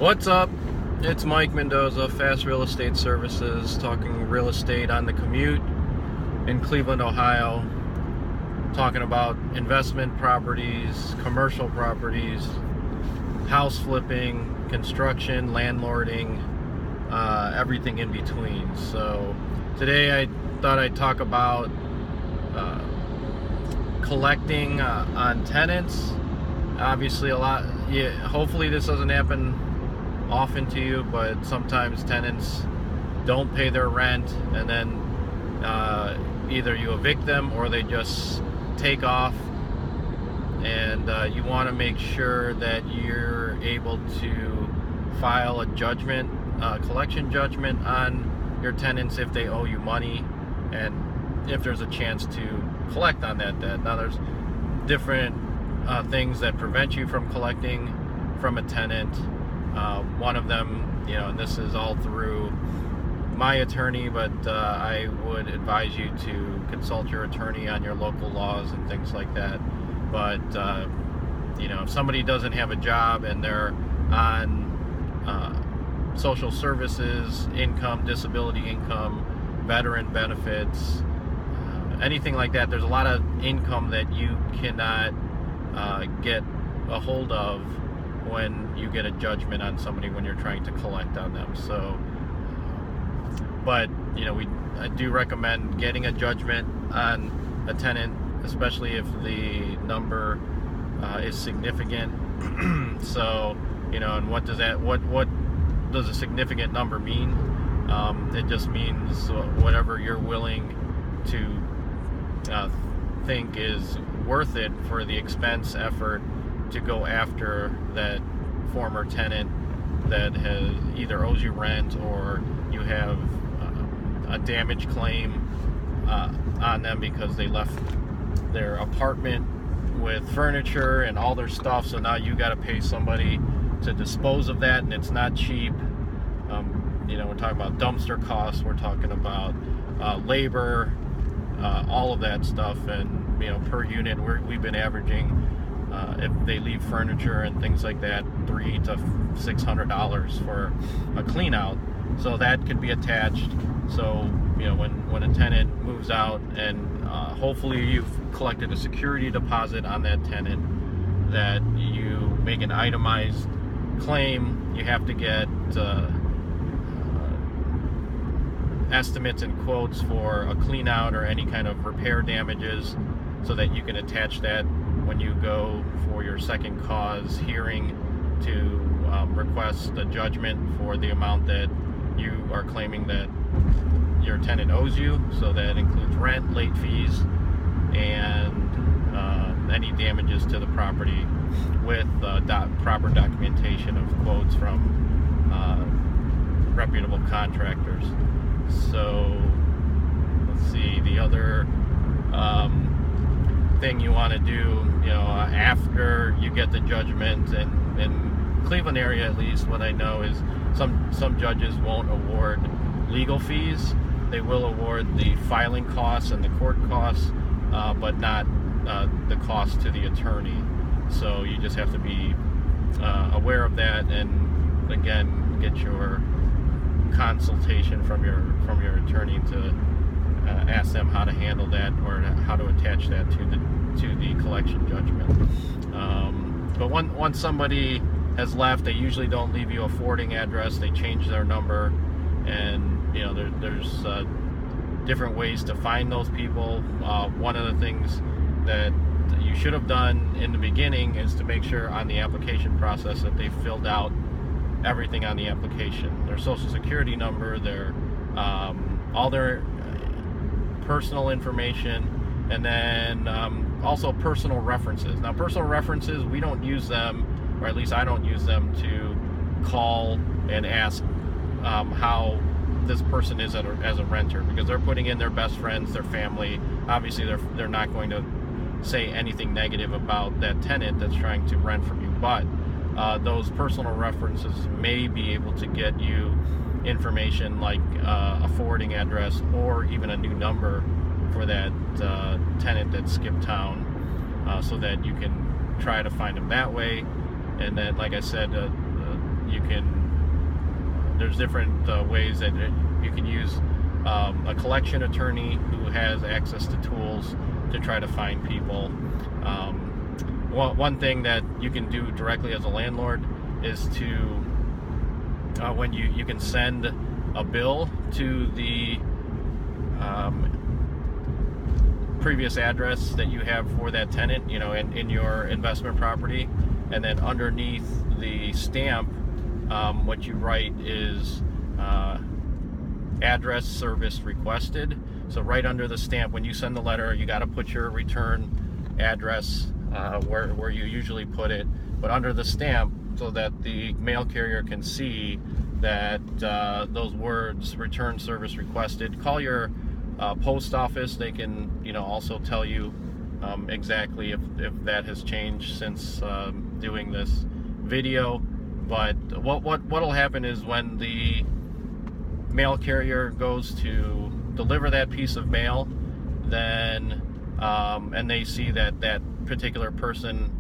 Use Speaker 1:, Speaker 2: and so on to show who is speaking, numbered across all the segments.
Speaker 1: What's up? It's Mike Mendoza, Fast Real Estate Services, talking real estate on the commute in Cleveland, Ohio, talking about investment properties, commercial properties, house flipping, construction, landlording, everything in between. So today I thought I'd talk about collecting on tenants. Obviously hopefully this doesn't happen often to you, but sometimes tenants don't pay their rent, and then either you evict them or they just take off, and you want to make sure that you're able to file a judgment, collection judgment on your tenants if they owe you money, and if there's a chance to collect on that debt. Now there's different things that prevent you from collecting from a tenant. One of them, and this is all through my attorney, but I would advise you to consult your attorney on your local laws and things like that. But if somebody doesn't have a job and they're on social services income, disability income, veteran benefits, anything like that, there's a lot of income that you cannot get a hold of when you get a judgment on somebody when you're trying to collect on them. So but I do recommend getting a judgment on a tenant, especially if the number is significant. So and what does a significant number mean? It just means whatever you're willing to think is worth it for the expense, effort to go after that former tenant that has either owes you rent, or you have a damage claim on them because they left their apartment with furniture and all their stuff, so now you got to pay somebody to dispose of that, and it's not cheap. We're talking about dumpster costs, we're talking about labor, all of that stuff, and per unit we've been averaging, if they leave furniture and things like that, $300 to $600 for a clean out. So that could be attached. So when a tenant moves out, and hopefully you've collected a security deposit on that tenant, that you make an itemized claim. You have to get estimates and quotes for a clean out or any kind of repair damages, so that you can attach that when you go for your second cause hearing to request a judgment for the amount that you are claiming that your tenant owes you. So that includes rent, late fees, and any damages to the property, with proper documentation of quotes from reputable contractors. So let's see, the other thing you want to do, after you get the judgment, and in Cleveland area at least, what I know is some judges won't award legal fees. They will award the filing costs and the court costs, but not the cost to the attorney. So you just have to be aware of that, and again, get your consultation from your attorney to ask them how to handle that, or how to attach that to the collection judgment. But once somebody has left, they usually don't leave you a forwarding address. They change their number, and there's different ways to find those people. One of the things that you should have done in the beginning is to make sure on the application process that they filled out everything on the application: their social security number, their all their personal information, and then also personal references. Now, personal references, we don't use them, or at least I don't use them, to call and ask how this person is as a renter, because they're putting in their best friends, their family. Obviously they're not going to say anything negative about that tenant that's trying to rent from you, but those personal references may be able to get you information like a forwarding address, or even a new number for that tenant that skipped town, so that you can try to find them that way. And then, like I said, you can, there's different ways that you can use a collection attorney who has access to tools to try to find people. One thing that you can do directly as a landlord is to, when you can send a bill to the previous address that you have for that tenant, in your investment property, and then underneath the stamp, what you write is address service requested. So right under the stamp, when you send the letter, you got to put your return address where you usually put it, but under the stamp, so that the mail carrier can see that those words, return service requested. Call your post office. They can also tell you exactly if that has changed since doing this video. But what'll happen is when the mail carrier goes to deliver that piece of mail, then and they see that that particular person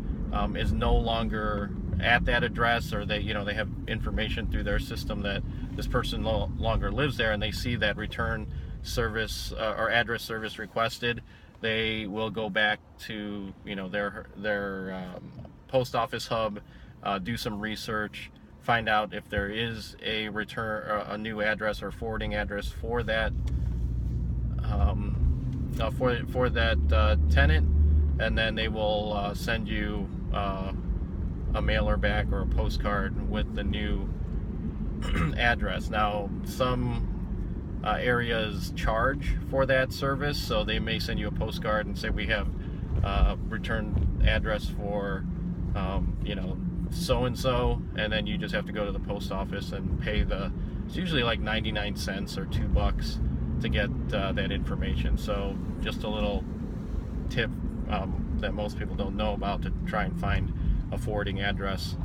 Speaker 1: is no longer at that address, or they have information through their system that this person no longer lives there, and they see that return service or address service requested, they will go back to their post office hub, do some research, find out if there is a return a new address or forwarding address for that for that tenant, and then they will send you a mailer back or a postcard with the new address. Now, some areas charge for that service, so they may send you a postcard and say, we have return address for so and so, and then you just have to go to the post office and pay it's usually like 99 cents or $2 to get that information. So just a little tip that most people don't know about, to try and find a forwarding address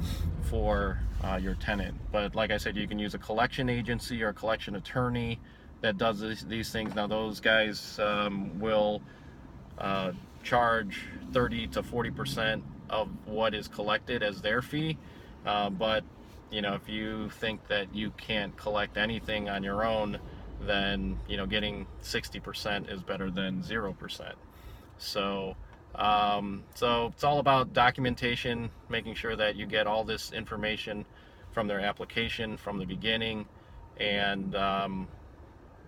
Speaker 1: for your tenant. But like I said, you can use a collection agency or a collection attorney that does these things. Now, those guys will charge 30 to 40% of what is collected as their fee, but if you think that you can't collect anything on your own, then getting 60% is better than 0%. So so it's all about documentation, making sure that you get all this information from their application from the beginning, and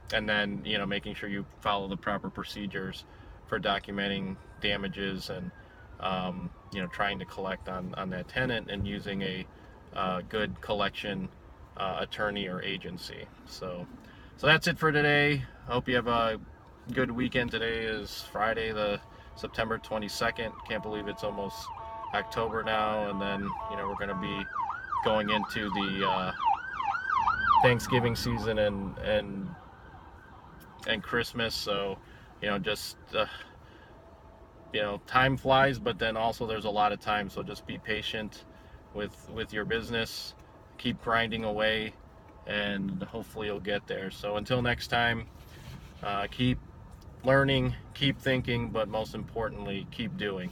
Speaker 1: then making sure you follow the proper procedures for documenting damages, and trying to collect on that tenant, and using a good collection attorney or agency. So that's it for today. I hope you have a good weekend. Today is Friday, the September 22nd. Can't believe it's almost October now, and then we're going to be going into the Thanksgiving season and Christmas. So just time flies, but then also there's a lot of time. So just be patient with your business, keep grinding away, and hopefully you'll get there. So until next time, keep learning, keep thinking, but most importantly, keep doing.